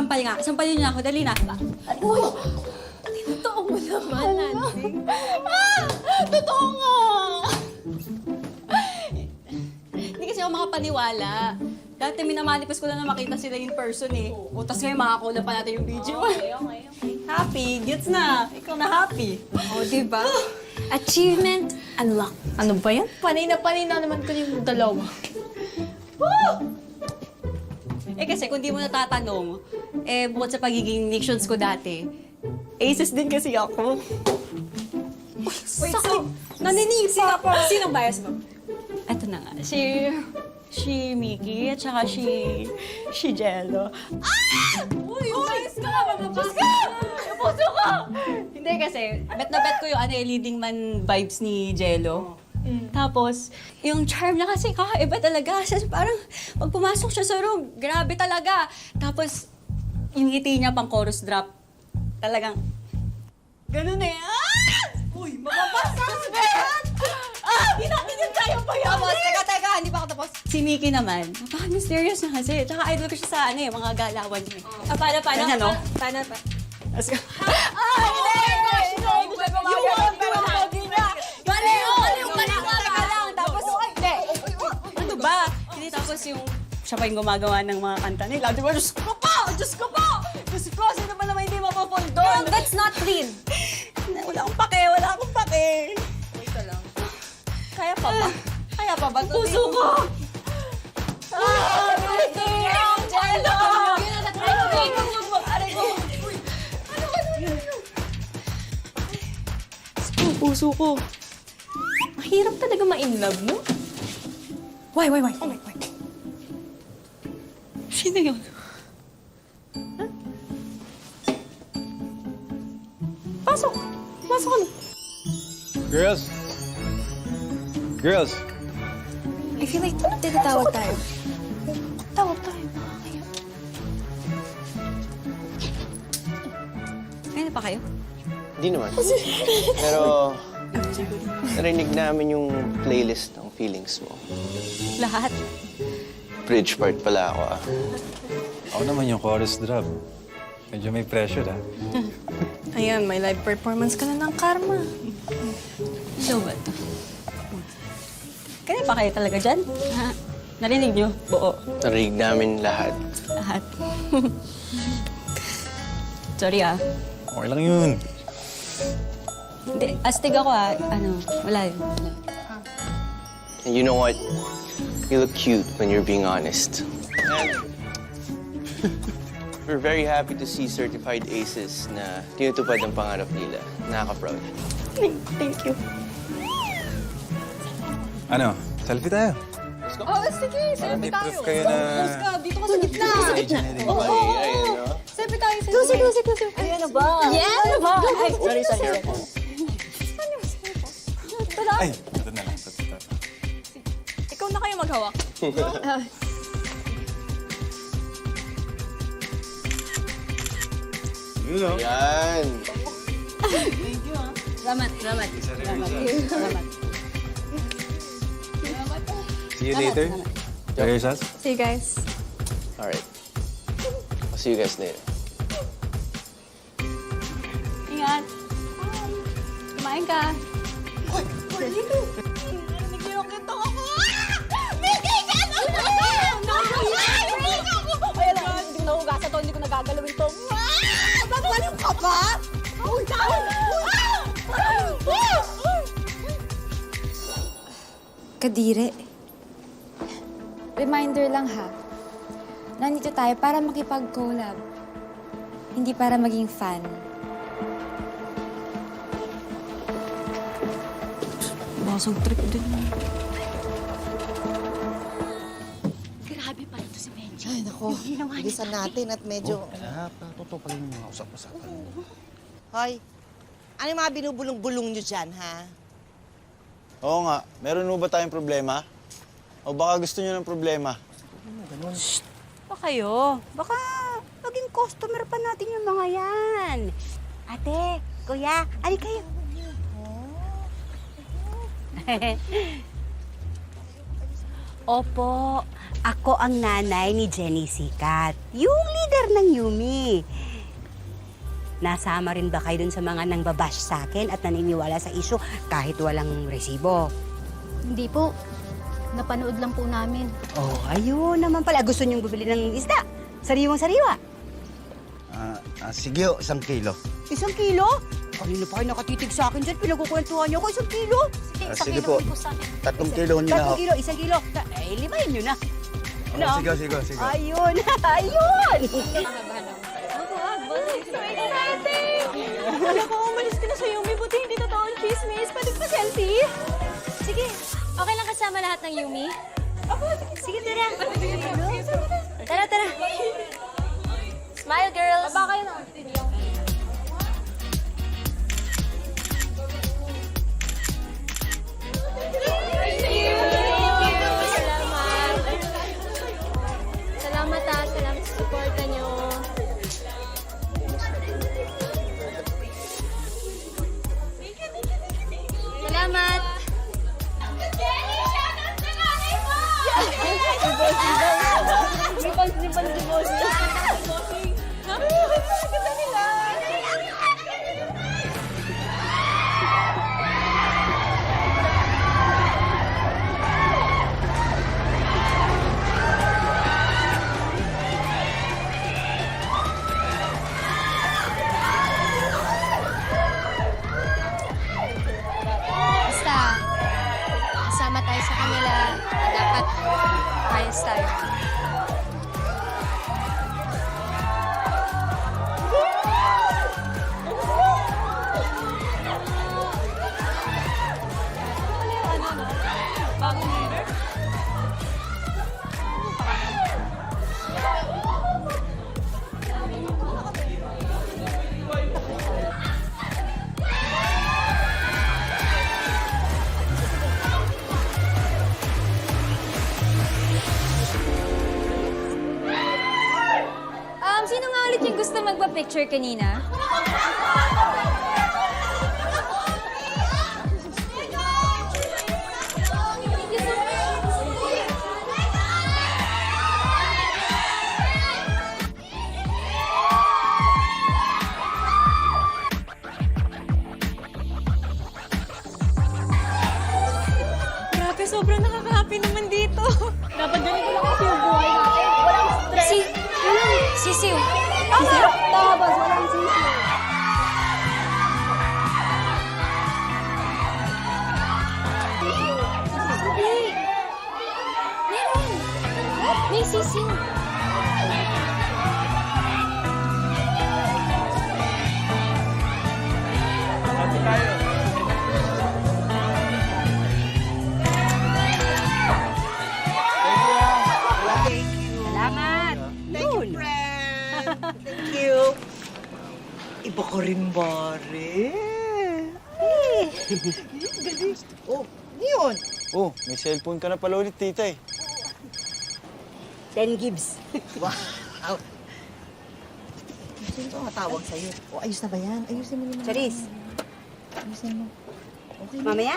Sampal nga. Sampalin niyo na ako. Dali na. Uy! Totoo mo naman, Nancy. Totoo nga! Hindi kasi ako makapaniwala. Dati minamanifest ko lang na makita sila in person eh. O, tas ngayon makakulang pa natin yung video. Okay. Happy. Gets na. Ikaw na happy. O, diba? Achievement unlocked. Ano ba yan? Panay na naman ko yung dalawa. Eh kasi kung di mo natatanong, eh bukod sa pagiging nations ko dati, aces din kasi ako. Wait, so, naninipa pa. Sinong bias mo? Eto na nga, si Mickey at saka si Jello. Uy, bias ka nga, mababas ka! Puso ko! Hindi kasi, bet na bet ko yung leading man vibes ni Jello. Tapos, yung charm niya kasi kakaiba talaga. Parang, pag pumasok siya sa room, grabe talaga. Tapos, yung ngiti niya pang chorus drop, talagang, ganun eh. Uy, mababasa! Hindi natin yung kaya pa yan! Tapos, teka, hindi pa ako tapos. Si Mickey naman, napaka-mysterious na kasi. Tsaka idol ko siya sa mga galawan niya. Paano? Ganyan, no? Paano? Let's go. Hindi! Hindi siya gumagano, pero pogi niya. Baliw! Teka lang, tapos, hindi. Ano ba? Hindi, tapos yung siya pa yung gumagawa ng mga kanta nila. Di ba, Diyos ko po! Diyos ko po! Diyos ko, sino ba naman hindi mapapol doon? That's not clean. Wala akong pake. Wait ka lang. Kaya pa ba? Kaya pa ba? Puso ko! Jello! Puso ko. Mahirap talaga ma-inlove, no? Why? Sino yun? Pasok ka na. Girls! Girls! I feel like tinatawag tayo. Tawag tayo. Kaya pa kayo? Hindi naman. Pero, narinig namin yung playlist ng feelings mo. Lahat. Bridge part pala ako, ah. Ako naman yung chorus drop. Medyo may pressure, ah. Ayan, may live performance ka na ng Karma. So ba ito? Kaya pa kayo talaga dyan? Ha? Narinig niyo? Buo. Narinig namin lahat. Lahat. Sorry ah. Okay lang yun. Hindi, astig ako ah. Wala yun. And you know what? You look cute when you're being honest. And we're very happy to see certified aces na tinutupad ang pangarap nila. Nakaka-proud. Thank you. Ano? Selfie tayo. Oh, sige. Selfie tayo. Proof kayo na... Dito ka sa gitna. Engineering. Ay, no? Selfie tayo. Close. Ay, ano ba? Yes! Ano ba? Ay, sorry. Ay, ito na lang. Ito. Ikaw na kayo maghawak. Yun, no? Yan. Salamat. See you later. Prayers us. See you guys. All right. I'll see you guys later. Ingat. Kumain ka. Hoy! Narinig niyo yung kitong ako. Bigay ka na! Ay, alam, hindi ko nahugasan to, hindi ko nagagalawin to. Babaliw ka ba? Uy! Kadire. Reminder lang ha. Nandito tayo para makipag-collab. Hindi para maging fan. Basang trip din. Grabe pala to si Benji. Ay, nako. Bilisan natin at medyo... Totoo pala yung mga usap-usapan. Hoy, ano yung mga binubulong-bulong nyo dyan, ha? Oo nga. Meron mo ba tayong problema? O baka gusto nyo ng problema? Pa kayo. Baka maging customer pa natin yung mga yan. Ate, kuya, ali kayo. Opo, ako ang nanay ni Jenny Sikat, yung leader ng Yumi. Nasama rin ba kayo dun sa mga nang babash sa akin at naniniwala sa issue kahit walang resibo? Hindi po. Napanood lang po namin. Oh, ayun naman pala. Gusto niyong bumili ng isda? Sariwang-sariwa. Sige, 1 kilo. 1 kilo? Kanina pa kayo nakatitig sa akin dyan. Pinagkukwentuhan niyo ako 1 kilo. Sige po. 3 kilo niyo na. 3 kilo, 1 kilo. Eh, limahin niyo na. Ano? Sige. Ayun, ayun! Wala ko, umalis ka na sa Yumi. Buti hindi totoo ang chismis. Pwede pa selfie? Sige. Okay lang kasama lahat ng Yumi? Sige, tara. Tara. Smile, girls. Baba kayo na. Salamat sa suporta niyo. Salamat! Basta, kasama tayo sa kanila. Dapat ayos tayo. Sino nga ulit yung gusto magpa-picture kanina? Grabe, sobrang nakaka-happy naman dito. Dapat ganito lang ang feel buhay natin. Walang stress. Sisiw. Tapos, walang sisiw. Meron! May sisiw. Salamat. Thank you, friend. Thank you. Iba ko rin, Mare. Oh, yun. Oh, may cellphone ka na pala ulit, tita eh. 10 gibbs. Wow. Sino ba matawag sa'yo? O, ayos na ba yan? Ayusin mo naman. Charis, Ayusin mo. Okay na. mamaya?